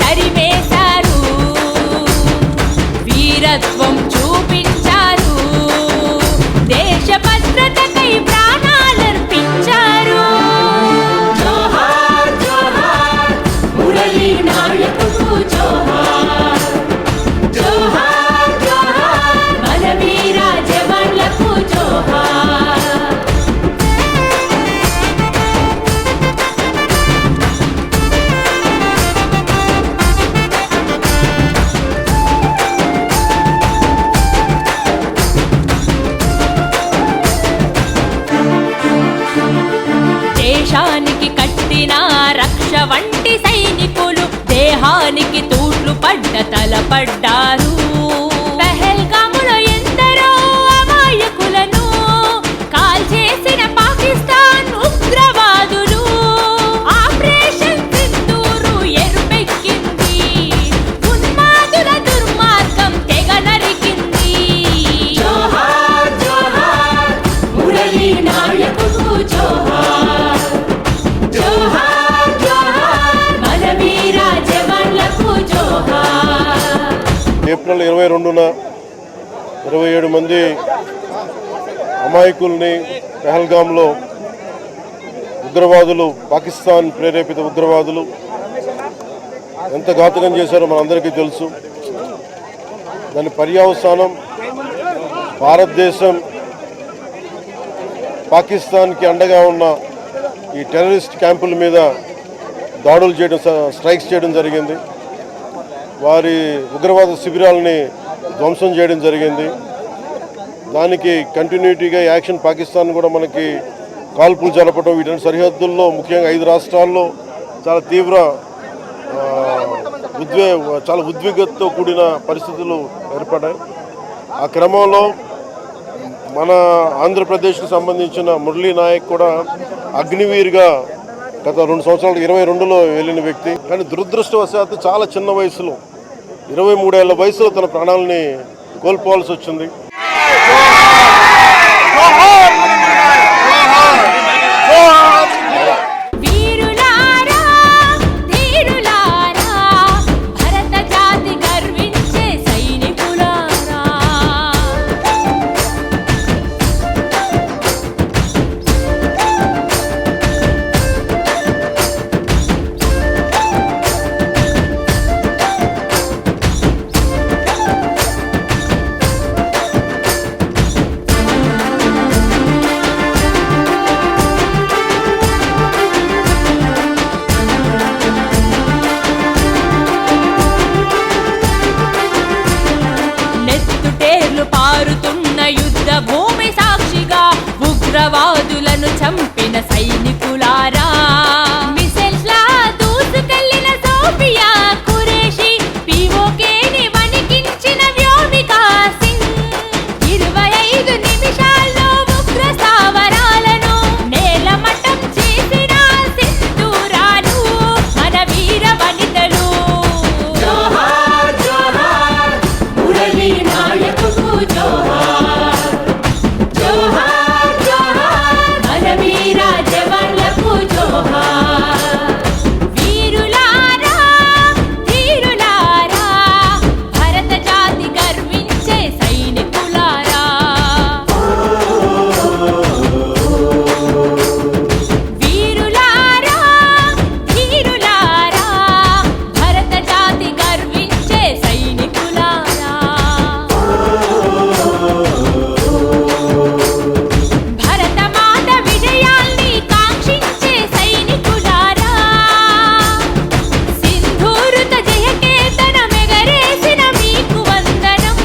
తరిమేశారు, వీరత్వం చూపించారు, దేశ భద్రతకై ప్రాణాలర్పించారు. జోహార్ జోహార్ మురళీ నాయకుకు జోహార్, జోహార్ జోహార్ మన వీర జవాన్లకు జోహార్. దేశానికి కట్టిన రక్ష వంటి సైనికులు దేహానికి తూట్లు పడ్డ తలపడ్డారు. పెహల్గాములో ఎందరో అమాయకులను కాల్చేసిన పాకిస్తాన్ ఉగ్రవాదులు. ఆపరేషన్ సింధూరు ఎరుపెక్కింది, ఉన్మాదుల దుర్మార్గం తెగ నరికింది. జోహార్ జోహార్ మురళీ నాయకుకు జోహార్, జోహార్ జోహార్ మన వీర జవాన్లకు జోహార్. ఏప్రిల్ 22న 27 మంది అమాయకుల్ని పెహల్గాంలో ఉగ్రవాదులు, పాకిస్తాన్ ప్రేరేపిత ఉగ్రవాదులు ఎంత ఘాతుకం చేశారో మనందరికీ తెలుసు. దాని పర్యవసానం భారతదేశం పాకిస్తాన్కి అండగా ఉన్న ఈ టెర్రరిస్ట్ క్యాంపుల మీద దాడులు చేయడం, స్ట్రైక్స్ చేయడం జరిగింది. వారి ఉగ్రవాద శిబిరాలని ధ్వంసం చేయడం జరిగింది. దానికి కంటిన్యూటీగా యాక్షన్ పాకిస్తాన్ కూడా మనకి కాల్పులు జరపడం, వీటి సరిహద్దుల్లో ముఖ్యంగా 5 రాష్ట్రాల్లో చాలా తీవ్ర చాలా ఉద్విగ్నతతో కూడిన పరిస్థితులు ఏర్పడ్డాయి. ఆ క్రమంలో మన ఆంధ్రప్రదేశ్కి సంబంధించిన మురళీ నాయక్ కూడా అగ్నివీర్గా గత 2 సంవత్సరాలు 22లో వెళ్ళిన వ్యక్తి. కానీ దురదృష్టవశాత్తు చాలా చిన్న వయసులో 23 ఏళ్ల వయసులో తన ప్రాణాలని కోల్పోవాల్సి వచ్చింది. పారుతున్న యుద్ధ భూమి సాక్షిగా ఉగ్రవాదులను చంపిన సైనికులారా, మిసైల్స్లా దూసుకెళ్లిన సోఫియా ఖురేషి, పీఓకేని వణికించిన వ్యోమికా సింగ్, 25 నిమిషాల్లో ఉగ్ర స్థావరాలను నేలమట్టం చేసిన సింధూరాలు మన వీర వనితలు. జోహార్ జోహార్ మురళీ నాయకుకు జోహార్, జోహార్ జోహార్ మన వీర జవాన్లకు జోహార్. వీరులారా ధీరులారా భరత జాతి గర్వించే సైనికులారా, వీరులారా ధీరులారా భరత జాతి గర్వించే సైనికులారా, భరతమాత విజయాల్ని కాంక్షించే సైనికులారా, సింధూరుత జయకేతనమెగరేసిన మీకు వందనం.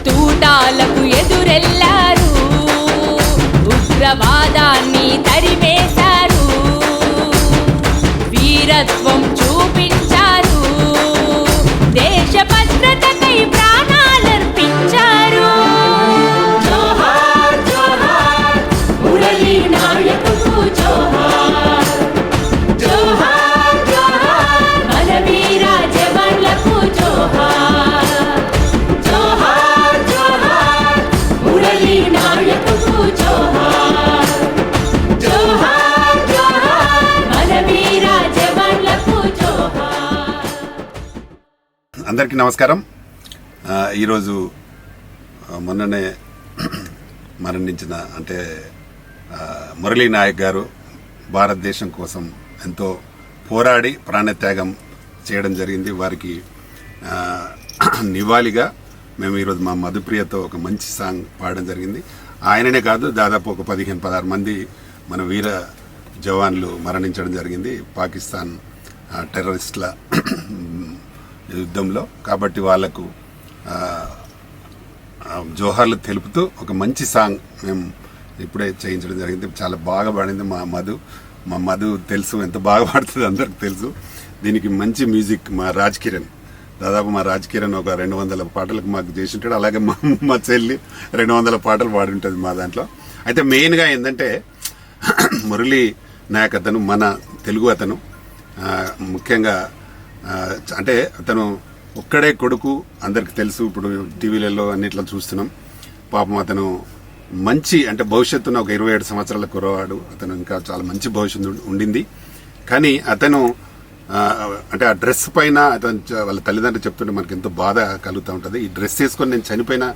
తూటాలకు ఎదురెళ్లారు, ఉగ్రవాదాన్ని తరిమేశారు, వీరత్వం చూపించారు, దేశ భద్రతకై ప్రాణాలర్పించారు. జోహార్ జోహార్ మురళీ నాయకుకు జోహార్, జోహార్ జోహార్ మన వీర జవాన్లకు జోహార్, జోహార్ జోహార్ మురళీ నాయకుకు జోహార్, జోహార్ జోహార్ మన వీర జవాన్లకు అందరికీ నమస్కారం. ఈరోజు మొన్ననే మరణించిన మురళీ నాయక్ గారు భారతదేశం కోసం ఎంతో పోరాడి ప్రాణత్యాగం చేయడం జరిగింది. వారికి నివాళిగా మేము ఈరోజు మా మధుప్రియతో ఒక మంచి సాంగ్ పాడడం జరిగింది. ఆయననే కాదు, దాదాపు ఒక 15-16 మంది మన వీర జవాన్లు మరణించడం జరిగింది పాకిస్తాన్ టెర్రరిస్టుల యుద్ధంలో. కాబట్టి వాళ్లకు జోహార్లు తెలుపుతూ ఒక మంచి సాంగ్ మేము ఇప్పుడే చేయించడం జరిగింది. చాలా బాగా పాడింది మా మధు తెలుసు, ఎంత బాగా పాడుతుంది అందరికి తెలుసు. దీనికి మంచి మ్యూజిక్ మా రాజ్ కిరణ్, దాదాపు మా రాజ్ కిరణ్ ఒక 200 పాటలకు మాకు చేసి ఉంటాడు. అలాగే మా చెల్లి 200 పాటలు పాడి ఉంటుంది మా దాంట్లో. అయితే మెయిన్గా ఏంటంటే మురళీ నాయక్ అతను మన తెలుగు అతను. ముఖ్యంగా అతను ఒక్కడే కొడుకు, అందరికి తెలుసు. ఇప్పుడు టీవీలలో అన్నిట్లో చూస్తున్నాం. పాపం అతను మంచి భవిష్యత్తున ఒక 27 సంవత్సరాల కురవాడు. అతను ఇంకా చాలా మంచి భవిష్యత్తు ఉండింది. కానీ అతను ఆ డ్రెస్ పైన వాళ్ళ తల్లిదండ్రులు చెప్తుంటే మనకు ఎంతో బాధ కలుగుతూ ఉంటుంది. ఈ డ్రెస్ వేసుకొని నేను చనిపోయిన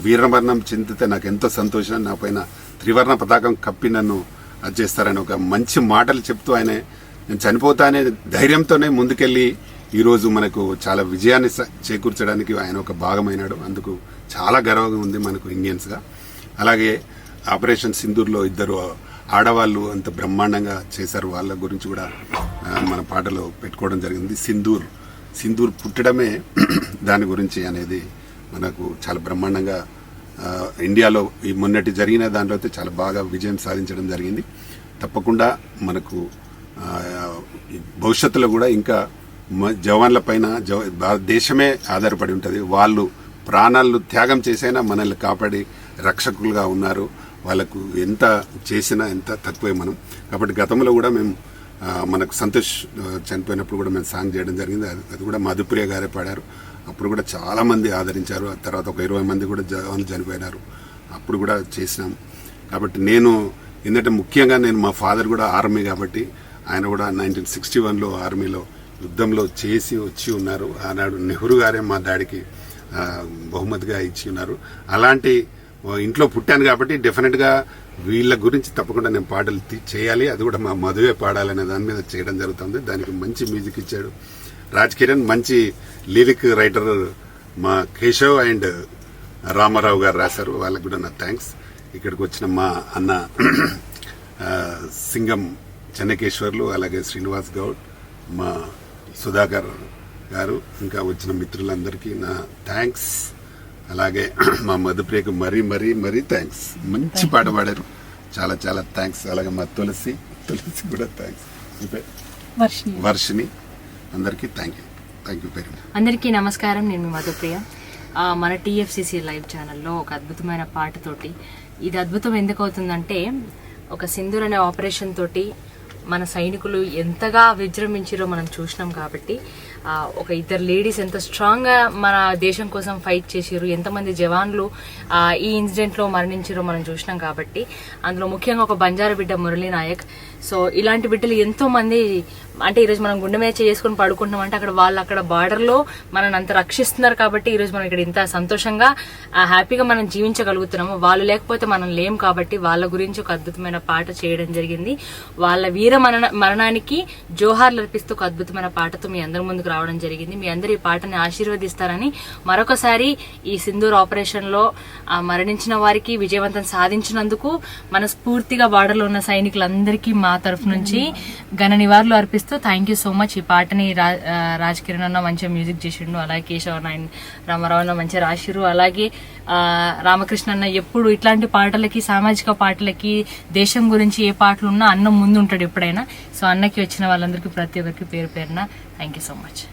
వీరమరణం చెందితే నాకు ఎంతో సంతోషం, నా పైన త్రివర్ణ పతాకం కప్పి నన్ను అది చేస్తారని ఒక మంచి మాటలు చెప్తూ నేను చనిపోతా అనే ధైర్యంతోనే ముందుకెళ్ళి ఈరోజు మనకు చాలా విజయాన్ని చేకూర్చడానికి ఆయన ఒక భాగమైనాడు. అందుకు చాలా గర్వంగా ఉంది మనకు ఇండియన్స్గా. అలాగే ఆపరేషన్ సింధూర్లో 2 ఆడవాళ్ళు అంత బ్రహ్మాండంగా చేశారు. వాళ్ళ గురించి కూడా మన పాటలో పెట్టుకోవడం జరిగింది. సింధూర్ పుట్టడమే దాని గురించి అనేది మనకు చాలా బ్రహ్మాండంగా ఇండియాలో ఈ మొన్నటి జరిగిన దాంట్లో అయితే చాలా బాగా విజయం సాధించడం జరిగింది. తప్పకుండా మనకు భవిష్యత్తులో కూడా ఇంకా జవాన్ల పైన దేశమే ఆధారపడి ఉంటుంది. వాళ్ళు ప్రాణాలు త్యాగం చేసైనా మనల్ని కాపాడి రక్షకులుగా ఉన్నారు. వాళ్ళకు ఎంత చేసినా ఎంత తక్కువే మనం. కాబట్టి గతంలో కూడా మేము మనకు సంతోష్ చనిపోయినప్పుడు కూడా మేము సాంగ్ చేయడం జరిగింది. అది కూడా మధుప్రియ గారే పాడారు. అప్పుడు కూడా చాలా మంది ఆదరించారు. ఆ తర్వాత ఒక 20 మంది కూడా జవాన్లు చనిపోయినారు. అప్పుడు కూడా చేసినాం. కాబట్టి ఎందుకంటే ముఖ్యంగా మా ఫాదర్ కూడా ఆర్మీ, కాబట్టి ఆయన కూడా 1961లో ఆర్మీలో యుద్ధంలో చేసి వచ్చి ఉన్నారు. ఆనాడు నెహ్రూ గారే మా డాడీకి బహుమతిగా ఇచ్చి ఉన్నారు. అలాంటి ఇంట్లో పుట్టాను కాబట్టి డెఫినెట్గా వీళ్ళ గురించి తప్పకుండా నేను పాటలు చేయాలి. అది కూడా మా మధువే పాడాలనే దాని మీద చేయడం జరుగుతుంది. దానికి మంచి మ్యూజిక్ ఇచ్చాడు రాజ్ కిరణ్. మంచి లిరిక్ రైటర్ మా కేశవ్ అండ్ రామారావు గారు రాశారు. వాళ్ళకి కూడా నా థ్యాంక్స్. ఇక్కడికి వచ్చిన మా అన్న సింగం చెన్నకేశ్వర్లు, అలాగే శ్రీనివాస్ గౌడ్, మా సుధాకర్ గారు, ఇంకా వచ్చిన మిత్రులందరికీ నా థ్యాంక్స్. అలాగే మా మధుప్రియకు మరీ థ్యాంక్స్. మంచి పాట పాడారు, చాలా చాలా థ్యాంక్స్. అలాగే మా తులసి కూడా థ్యాంక్స్. వర్షిని, అందరికీ థ్యాంక్ యూ వెరీ మచ్. అందరికీ నమస్కారం. నేను మధుప్రియ. మన TFCC లైవ్ ఛానల్లో ఒక అద్భుతమైన పాటతోటి, ఇది అద్భుతం ఎందుకు అవుతుందంటే, ఒక సింధూర్ అనే ఆపరేషన్ తోటి మన సైనికులు ఎంతగా విజృంభించారో మనం చూసినాం. కాబట్టి ఒక 2 లేడీస్ ఎంత స్ట్రాంగ్గా మన దేశం కోసం ఫైట్ చేసిరు, ఎంతమంది జవాన్లు ఈ ఇన్సిడెంట్లో మరణించారో మనం చూసినాం. కాబట్టి అందులో ముఖ్యంగా ఒక బంజారా బిడ్డ మురళీ నాయక్. సో ఇలాంటి బిడ్డలు ఎంతో మంది, ఈరోజు మనం గుండె మీద చేసుకుని పడుకుంటున్నాం అంటే అక్కడ బార్డర్లో మనల్ని అంత రక్షిస్తున్నారు. కాబట్టి ఈరోజు మనం ఇక్కడ ఇంత సంతోషంగా హ్యాపీగా మనం జీవించగలుగుతున్నాము. వాళ్ళు లేకపోతే మనం లేం. కాబట్టి వాళ్ళ గురించి ఒక అద్భుతమైన పాట చేయడం జరిగింది. వాళ్ళ వీర మరణానికి జోహార్లు అర్పిస్తూ ఒక అద్భుతమైన పాటతో మీ అందరి ముందుకు రావడం జరిగింది. మీ అందరు ఈ పాటని ఆశీర్వదిస్తారని మరొకసారి ఈ సింధూర్ ఆపరేషన్ లో మరణించిన వారికి విజయవంతం సాధించినందుకు మనస్ఫూర్తిగా బార్డర్లో ఉన్న సైనికులందరికీ మా తరఫు నుంచి ఘన నివాళులు అర్పిస్తూ థ్యాంక్ యూ సో మచ్. ఈ పాటని రాజ్ కిరణ్ అన్న మంచిగా మ్యూజిక్ చేసిండు, అలాగే కేశవ్ అన్న, రామారావు అన్న మంచిగా రాసిరు, అలాగే రామకృష్ణ అన్న ఎప్పుడు ఇట్లాంటి పాటలకి, సామాజిక పాటలకి, దేశం గురించి ఏ పాటలు ఉన్నా అన్న ముందు ఉంటాడు ఎప్పుడైనా. సో అన్నకి వచ్చిన వాళ్ళందరికీ ప్రతి ఒక్కరికి పేరు పేరున థ్యాంక్ యూ సో మచ్.